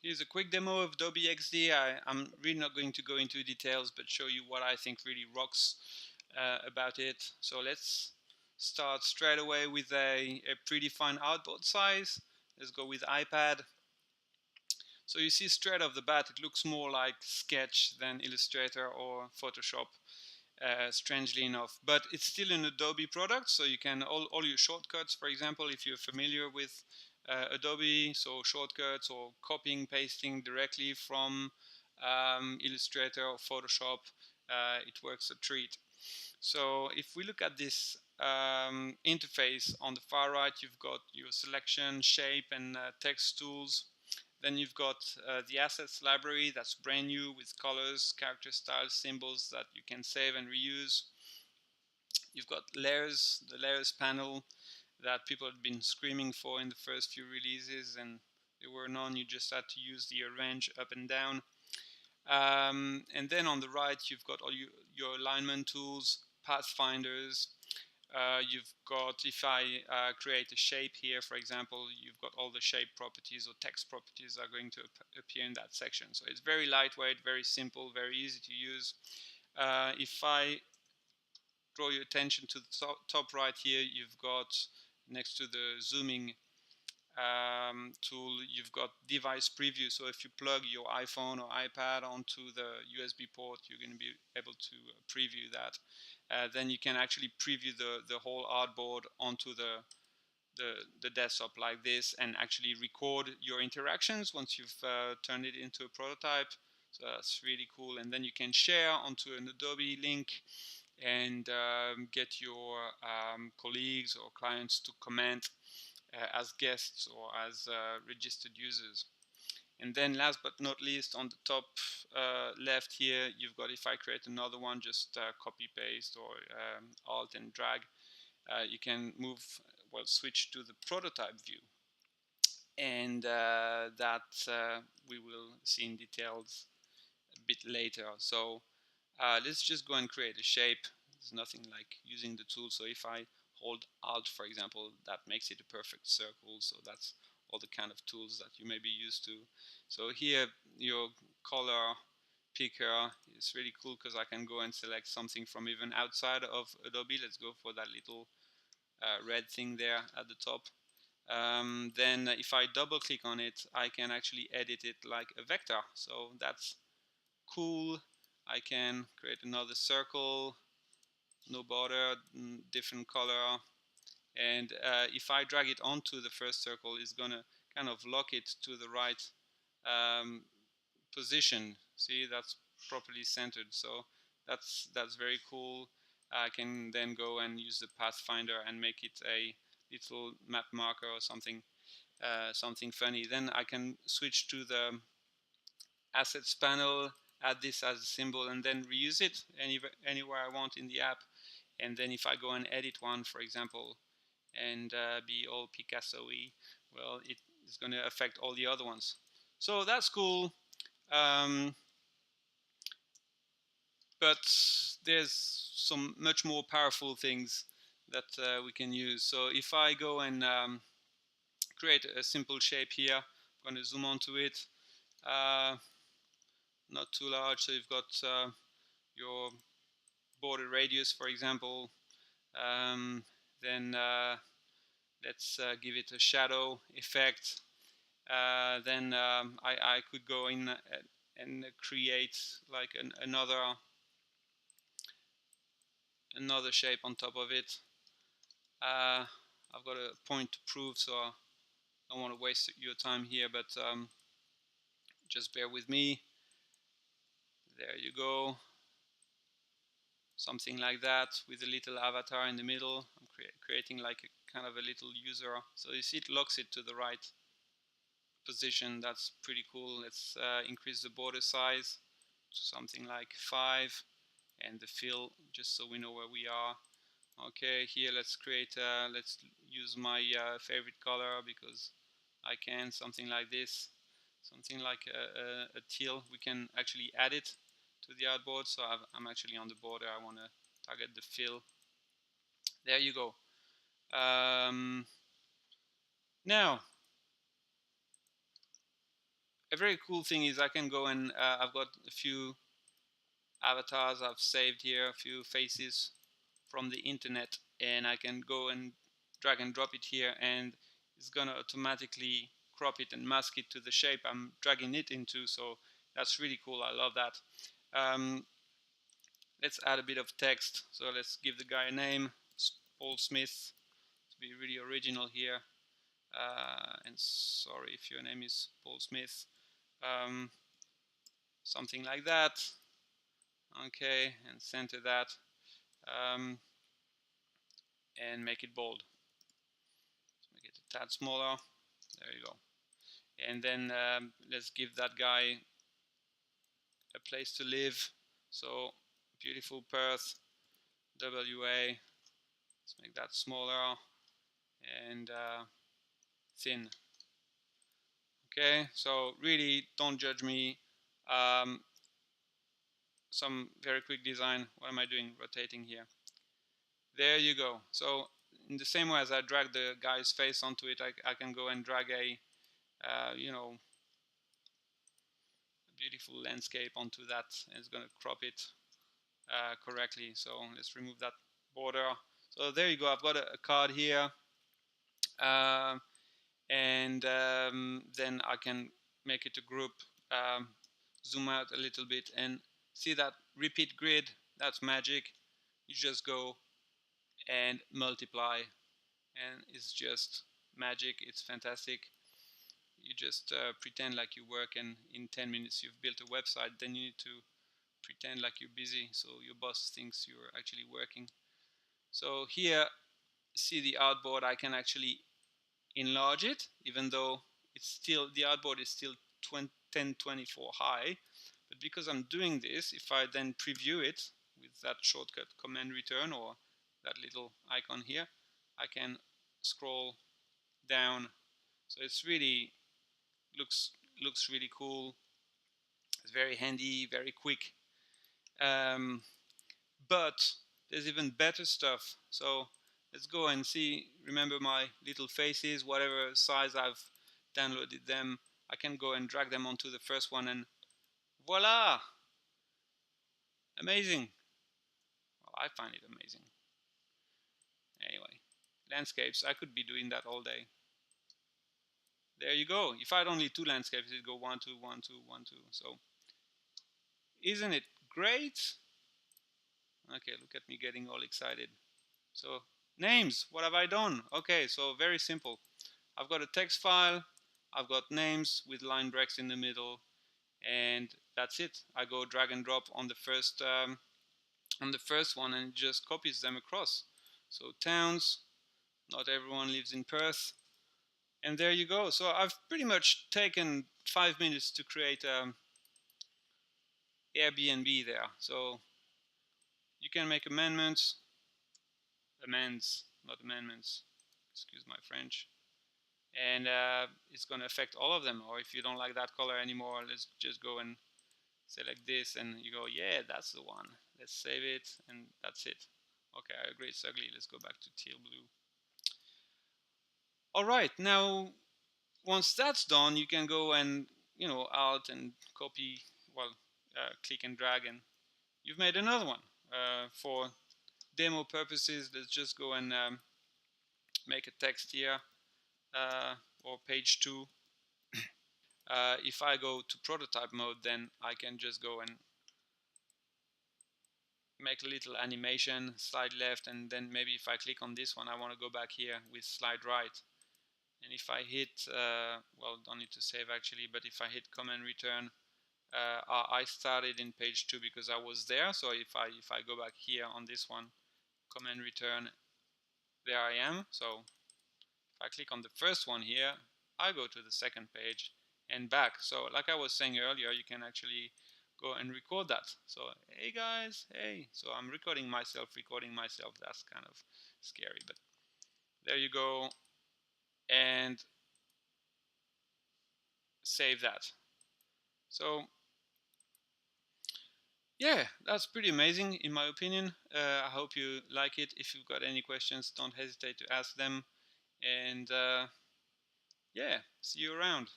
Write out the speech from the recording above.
Here's a quick demo of Adobe XD. I'm really not going to go into details, but show you what I think really rocks about it. So let's start straight away with a predefined outboard size. Let's go with iPad. So you see straight off the bat, it looks more like Sketch than Illustrator or Photoshop, strangely enough. But it's still an Adobe product, so you can, all your shortcuts, for example, if you're familiar with Adobe, so shortcuts or copying, pasting directly from Illustrator or Photoshop, it works a treat. So if we look at this interface, on the far right you've got your selection, shape and text tools. Then you've got the assets library that's brand new with colors, character styles, symbols that you can save and reuse. You've got layers, the layers panel that people had been screaming for in the first few releases, and there were none. You just had to use the arrange up and down. And then on the right, you've got all your alignment tools, pathfinders. You've got, if I create a shape here, for example, you've got all the shape properties or text properties are going to appear in that section. So it's very lightweight, very simple, very easy to use. If I draw your attention to the top right here, you've got next to the zooming tool, you've got device preview. So if you plug your iPhone or iPad onto the USB port, you're going to be able to preview that. Then you can actually preview the whole artboard onto the desktop like this, and actually record your interactions once you've turned it into a prototype. So that's really cool. And then you can share onto an Adobe link and get your colleagues or clients to comment as guests or as registered users. And then last but not least, on the top left here, you've got, if I create another one, just copy paste or alt and drag, you can move, well, switch to the prototype view. And that we will see in details a bit later. So let's just go and create a shape. There's nothing like using the tool. So if I hold Alt, for example, that makes it a perfect circle. So that's all the kind of tools that you may be used to. So here, your color picker is really cool because I can go and select something from even outside of Adobe. Let's go for that little red thing there at the top. Then if I double click on it, I can actually edit it like a vector. So that's cool. I can create another circle, no border, different color, and if I drag it onto the first circle, it's gonna kind of lock it to the right position. See, that's properly centered, so that's very cool. I can then go and use the pathfinder and make it a little map marker or something something funny. Then I can switch to the assets panel, add this as a symbol, and then reuse it anywhere I want in the app. And then if I go and edit one, for example, and be all Picasso-y, well, it is going to affect all the other ones. So that's cool. But there's some much more powerful things that we can use. So if I go and create a simple shape here, I'm going to zoom onto it. Not too large, so you've got your border radius, for example. Then let's give it a shadow effect. Then I could go in and create like another shape on top of it. I've got a point to prove, so I don't want to waste your time here, but just bear with me. There you go. Something like that with a little avatar in the middle. I'm creating like a kind of a little user. So you see it locks it to the right position. That's pretty cool. Let's increase the border size to something like 5 and the fill, just so we know where we are. Okay, here let's create, let's use my favorite color because I can, something like this, something like a teal. We can actually add it to the artboard. So I'm actually on the border. I want to target the fill. There you go. Now, a very cool thing is I can go and I've got a few avatars I've saved here, a few faces from the internet, and I can go and drag and drop it here, and it's gonna automatically crop it and mask it to the shape I'm dragging it into. So that's really cool. I love that. Let's add a bit of text. So let's give the guy a name, Paul Smith, to be really original here. And sorry if your name is Paul Smith. Something like that. Okay, and center that. And make it bold. Let's make it a tad smaller. There you go. And then let's give that guy a place to live. So beautiful Perth, WA. Let's make that smaller and thin. Okay, so really don't judge me. Some very quick design. What am I doing? Rotating here. There you go. So in the same way as I drag the guy's face onto it, I can go and drag a you know, beautiful landscape onto that, and it's going to crop it correctly. So let's remove that border. So there you go. I've got a card here, and then I can make it a group. Zoom out a little bit and see that repeat grid. That's magic. You just go and multiply, and it's just magic. It's fantastic. You just pretend like you work, and in 10 minutes you've built a website. Then you need to pretend like you're busy so your boss thinks you're actually working. So here, see the artboard, I can actually enlarge it, even though it's still, the artboard is still 1024 high. But because I'm doing this, if I then preview it with that shortcut command return or that little icon here, I can scroll down. So it's really looks really cool. It's very handy, very quick. But there's even better stuff. So let's go and see. Remember my little faces, whatever size I've downloaded them, I can go and drag them onto the first one, and voila! Amazing. Well, I find it amazing. Anyway, landscapes, I could be doing that all day. There you go. If I had only two landscapes, it'd go 1, 2, 1, 2, 1, 2. So isn't it great? Okay, look at me getting all excited. So names, what have I done? Okay, so very simple. I've got a text file, I've got names with line breaks in the middle, and that's it. I go drag and drop on the first one, and it just copies them across. So towns, not everyone lives in Perth, and there you go. So I've pretty much taken 5 minutes to create Airbnb there. So you can make amends, not amendments, excuse my French, and it's going to affect all of them. Or if you don't like that color anymore, let's just go and select this, and you go, yeah, that's the one. Let's save it, and that's it. Okay, I agree, it's ugly. Let's go back to teal blue. All right, now once that's done, you can go and, you know, alt and copy, well, click and drag, and you've made another one. For demo purposes, let's just go and make a text here, or page 2. If I go to prototype mode, then I can just go and make a little animation, slide left, and then maybe if I click on this one, I want to go back here with slide right. And if I hit, well, don't need to save actually, but if I hit command return, I started in page 2 because I was there. So if I go back here on this one, command return, there I am. So if I click on the first one here, I go to the second page and back. So like I was saying earlier, you can actually go and record that. So hey guys, hey. So I'm recording myself. That's kind of scary, but there you go. And save that. So yeah, that's pretty amazing in my opinion. I hope you like it. If you've got any questions, don't hesitate to ask them. And yeah, see you around.